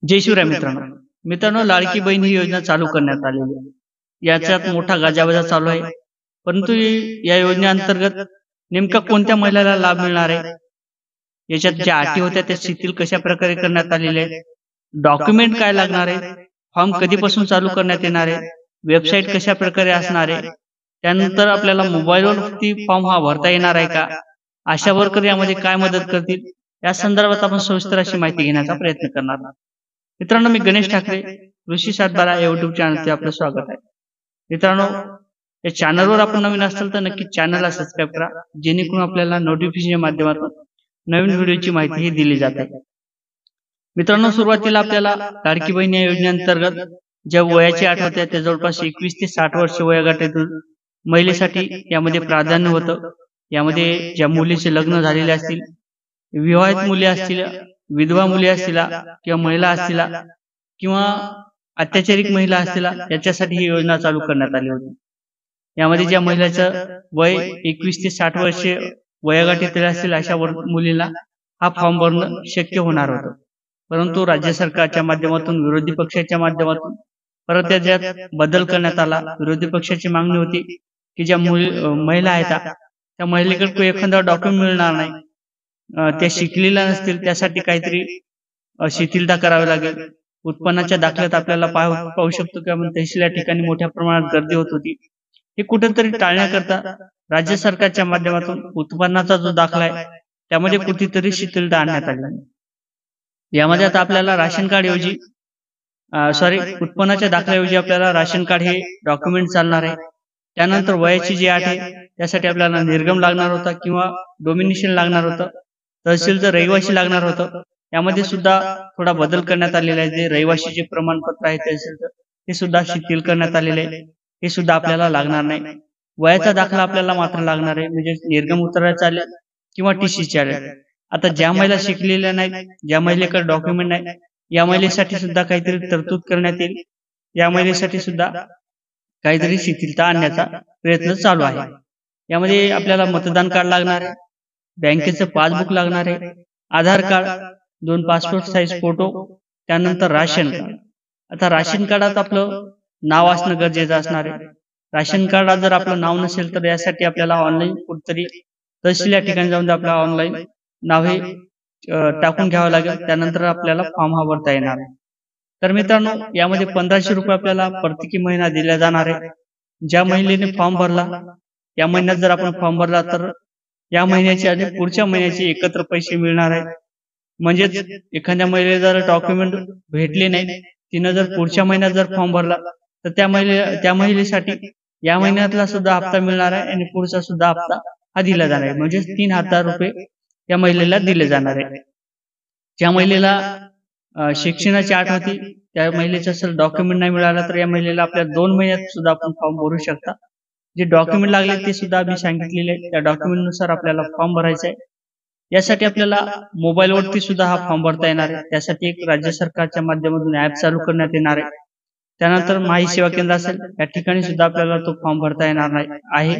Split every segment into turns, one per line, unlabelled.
जय शिवराय मित्रांनो. मित्रांनो, लाडकी बहीण ही योजना चालू करण्यात आलेली आहे. याच्यात मोठा गाजावाजा चालू आहे. परंतु या योजनेअंतर्गत नेमका कोणत्या महिलाला लाभ मिळणार आहे? याच्यात ज्या अटी होत्या त्या शिथिल कशा प्रकारे करण्यात आलेल्या आहेत? डॉक्युमेंट काय लागणार आहे? फॉर्म कधीपासून चालू करण्यात येणार आहे? वेबसाईट कशा प्रकारे असणार आहे? त्यानंतर आपल्याला मोबाईलवरती फॉर्म हा भरता येणार आहे का? आशा वर्कर यामध्ये काय मदत करतील? या संदर्भात आपण सविस्तर अशी माहिती घेण्याचा प्रयत्न करणार आहोत. मित्रांनो, मी गणेश ठाकरे, कृषी 712 या युट्यूब चॅनलचे आपलं स्वागत आहे. मित्रांनो, या चॅनलवर आपण नवीन असाल तर नक्कीच चॅनलला सबस्क्राईब करा, जेणेकरून आपल्याला नोटिफिकेशनच्या माध्यमातून नवीन व्हिडिओची माहिती ही दिली जाते. मित्रांनो, सुरुवातीला आपल्याला लाडकी बहीण या योजनेअंतर्गत ज्या वयाची अट होत्या त्या जवळपास 21 ते 60 वर्ष वयोगटातील महिलेसाठी यामध्ये प्राधान्य होतं. यामध्ये ज्या मुलीचे लग्न झालेले असतील, विवाहित मुली असतील, विधवा मुली असतील किंवा महिला असतील किंवा अत्याचारिक महिला असतील, याच्यासाठी ही योजना चालू करण्यात आली होती. यामध्ये ज्या महिलाचं वय 21 ते 60 वर्षे वयोगटातील असतील अशा मुलींना हा फॉर्म भरणं शक्य होणार होतं. परंतु राज्य सरकारच्या माध्यमातून, विरोधी पक्षाच्या माध्यमातून परत त्याच्यात बदल करण्यात आला. विरोधी पक्षाची मागणी होती की ज्या महिला आहेत त्या महिलेकडे एखादा डॉक्युमेंट मिळणार नाही, त्या शिकलेल्या नसतील, त्यासाठी काहीतरी शिथिलता करावी लागेल. उत्पन्नाच्या दाखल्यात आपल्याला पाहू शकतो की आपण तहसील या ठिकाणी मोठ्या प्रमाणात गर्दी होत होती. हे कुठेतरी टाळण्याकरता राज्य सरकारच्या माध्यमातून उत्पन्नाचा जो दाखला आहे त्यामध्ये कुठेतरी शिथिलता आणण्यात आली. यामध्ये आता आपल्याला राशन कार्ड ऐवजी उत्पन्नाच्या दाखल्याऐवजी आपल्याला राशन कार्ड हे डॉक्युमेंट चालणार आहे. त्यानंतर वयाची जी अट आहे त्यासाठी आपल्याला निर्गम लागणार होता किंवा डोमिनेशन लागणार होतं. तहसीलचं रहिवासी लागणार होतं. यामध्ये सुद्धा थोडा बदल करण्यात आलेला आहे. जे रहिवासीचे प्रमाणपत्र आहे तहसीलचं ते सुद्धा शिथिल करण्यात आलेले आहे. हे सुद्धा आपल्याला लागणार नाही. वयाचा दाखला आपल्याला मात्र लागणार आहे, म्हणजे निर्गम उतरायला चालेल किंवा टीसी चालेल. आता ज्या महिला शिकलेल्या नाहीत, ज्या महिलेकडे डॉक्युमेंट नाही, या महिलेसाठी सुद्धा काहीतरी तरतूद करण्यात येईल. या महिलेसाठी सुद्धा काहीतरी शिथिलता आणण्याचा प्रयत्न चालू आहे. यामध्ये आपल्याला मतदान कार्ड लागणार आहे, बँकेचं पासबुक लागणार आहे, आधार कार्ड, 2 पासपोर्ट साईज फोटो, त्यानंतर राशन कार्ड. आता राशन कार्डात आपलं नाव असणं गरजेचं असणार आहे. राशन कार्डात जर आपलं नाव नसेल तर यासाठी आपल्याला ऑनलाईन कुठेतरी तहसील या ठिकाणी जाऊन आपलं ऑनलाईन नाव हे टाकून घ्यावं लागेल. त्यानंतर आपल्याला फॉर्म हा भरता येणार आहे. तर मित्रांनो, यामध्ये 1500 रुपये आपल्याला प्रत्येकी महिना दिला जाणार आहे. ज्या महिलेने फॉर्म भरला, या महिन्यात जर आपण फॉर्म भरला तर या महिन्याचे आणि पुढच्या महिन्याचे एकत्र पैसे मिळणार आहेत. म्हणजेच एखाद्या महिलेला जर डॉक्युमेंट भेटले नाही, तिनं जर पुढच्या महिन्यात जर फॉर्म भरला तर त्या महिलेसाठी या महिन्यातला सुद्धा हप्ता मिळणार आहे आणि पुढचा सुद्धा हप्ता हा दिला जाणार आहे. म्हणजे 3000 रुपये या महिलेला दिले जाणार आहे. ज्या महिलेला शिक्षणाची अट होती त्या महिलेचं असेल डॉक्युमेंट नाही मिळालं तर या महिलेला आपल्या 2 महिन्यात सुद्धा आपण फॉर्म भरू शकता. जे डॉक्युमेंट लागले ते सुद्धा मी सांगितलेले आहे. त्या डॉक्युमेंट नुसार आपल्याला फॉर्म भरायचा आहे. यासाठी आपल्याला मोबाईलवरती सुद्धा हा फॉर्म भरता येणार आहे. त्यासाठी एक राज्य सरकारच्या माध्यमातून ऍप चालू करण्यात येणार आहे. त्यानंतर माही सेवा केंद्र असेल या ठिकाणी सुद्धा आपल्याला तो फॉर्म भरता येणार आहे.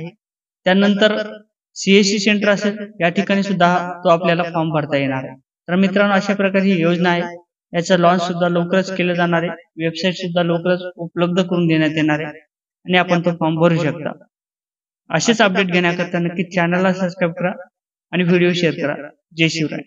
त्यानंतर CSC सेंटर असेल या ठिकाणी सुद्धा तो आपल्याला फॉर्म भरता येणार आहे. तर मित्रांनो, अशा प्रकारे ही योजना आहे. याचं लॉन्च सुद्धा लवकरच केलं जाणार आहे. वेबसाईट सुद्धा लवकरच उपलब्ध करून देण्यात येणार आहे आणि आपण तो फॉर्म भरू शकता. असेच अपडेट घेण्याकरता नक्की चॅनलला सबस्क्राईब करा आणि व्हिडिओ शेअर करा. जय शिवराय.